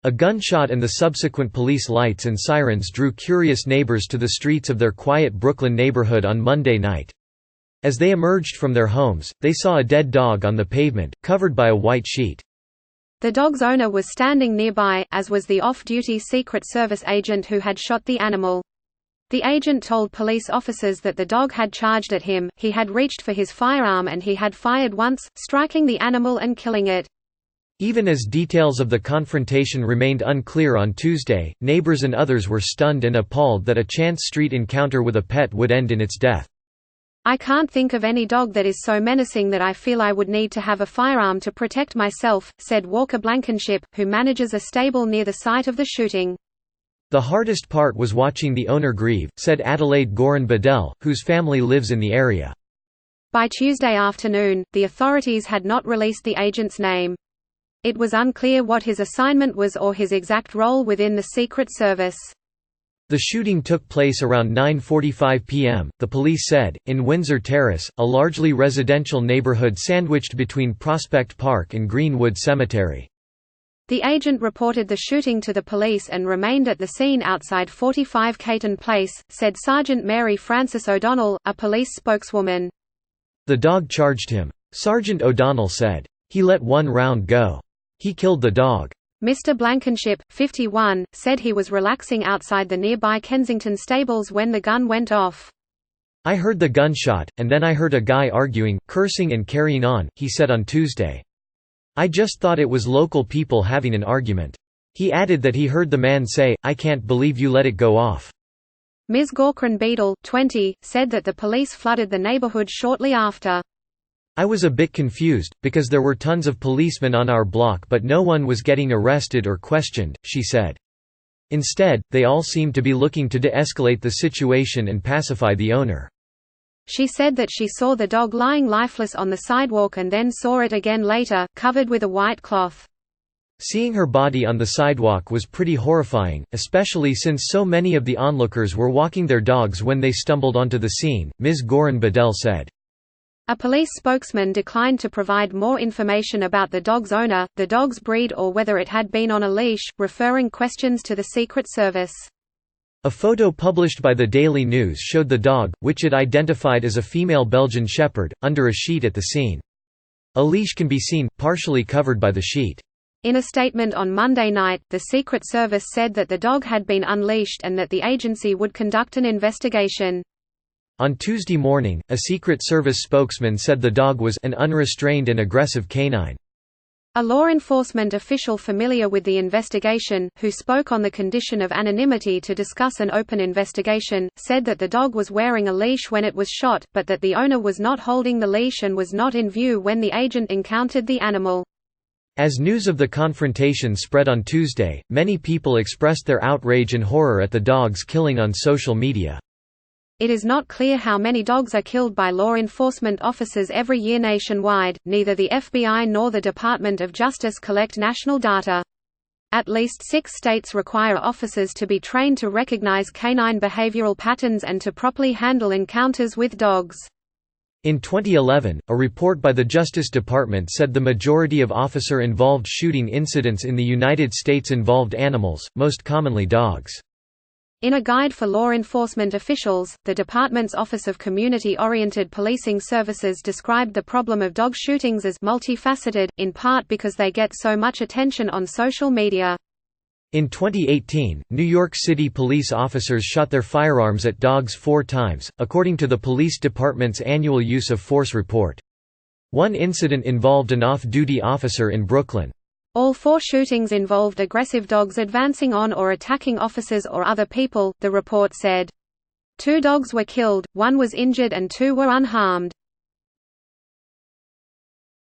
A gunshot and the subsequent police lights and sirens drew curious neighbors to the streets of their quiet Brooklyn neighborhood on Monday night. As they emerged from their homes, they saw a dead dog on the pavement, covered by a white sheet. The dog's owner was standing nearby, as was the off-duty Secret Service agent who had shot the animal. The agent told police officers that the dog had charged at him, he had reached for his firearm and he had fired once, striking the animal and killing it. Even as details of the confrontation remained unclear on Tuesday, neighbors and others were stunned and appalled that a chance street encounter with a pet would end in its death. "I can't think of any dog that is so menacing that I feel I would need to have a firearm to protect myself," said Walker Blankenship, who manages a stable near the site of the shooting. "The hardest part was watching the owner grieve," said Adelaide Gorin-Bedell, whose family lives in the area. By Tuesday afternoon, the authorities had not released the agent's name. It was unclear what his assignment was or his exact role within the Secret Service. The shooting took place around 9:45 p.m., the police said, in Windsor Terrace, a largely residential neighborhood sandwiched between Prospect Park and Greenwood Cemetery. The agent reported the shooting to the police and remained at the scene outside 45 Caton Place, said Sergeant Mary Frances O'Donnell, a police spokeswoman. "The dog charged him," Sergeant O'Donnell said. "He let one round go. He killed the dog." Mr. Blankenship, 51, said he was relaxing outside the nearby Kensington stables when the gun went off. "I heard the gunshot, and then I heard a guy arguing, cursing and carrying on," he said on Tuesday. "I just thought it was local people having an argument." He added that he heard the man say, "I can't believe you let it go off." Ms. Gawkran Beadle, 20, said that the police flooded the neighborhood shortly after. "I was a bit confused, because there were tons of policemen on our block but no one was getting arrested or questioned," she said. Instead, they all seemed to be looking to de-escalate the situation and pacify the owner. She said that she saw the dog lying lifeless on the sidewalk and then saw it again later, covered with a white cloth. Seeing her body on the sidewalk was pretty horrifying, especially since so many of the onlookers were walking their dogs when they stumbled onto the scene, Ms. Gorin-Bedell said. A police spokesman declined to provide more information about the dog's owner, the dog's breed or whether it had been on a leash, referring questions to the Secret Service. A photo published by the Daily News showed the dog, which it identified as a female Belgian Shepherd, under a sheet at the scene. A leash can be seen, partially covered by the sheet. In a statement on Monday night, the Secret Service said that the dog had been unleashed and that the agency would conduct an investigation. On Tuesday morning, a Secret Service spokesman said the dog was an unrestrained and aggressive canine. A law enforcement official familiar with the investigation, who spoke on the condition of anonymity to discuss an open investigation, said that the dog was wearing a leash when it was shot, but that the owner was not holding the leash and was not in view when the agent encountered the animal. As news of the confrontation spread on Tuesday, many people expressed their outrage and horror at the dog's killing on social media. It is not clear how many dogs are killed by law enforcement officers every year nationwide. Neither the FBI nor the Department of Justice collect national data. At least 6 states require officers to be trained to recognize canine behavioral patterns and to properly handle encounters with dogs. In 2011, a report by the Justice Department said the majority of officer-involved shooting incidents in the United States involved animals, most commonly dogs. In a guide for law enforcement officials, the department's Office of Community-Oriented Policing Services described the problem of dog shootings as multifaceted, in part because they get so much attention on social media. In 2018, New York City police officers shot their firearms at dogs 4 times, according to the police department's annual use of force report. One incident involved an off-duty officer in Brooklyn. All 4 shootings involved aggressive dogs advancing on or attacking officers or other people, the report said. 2 dogs were killed, 1 was injured and 2 were unharmed.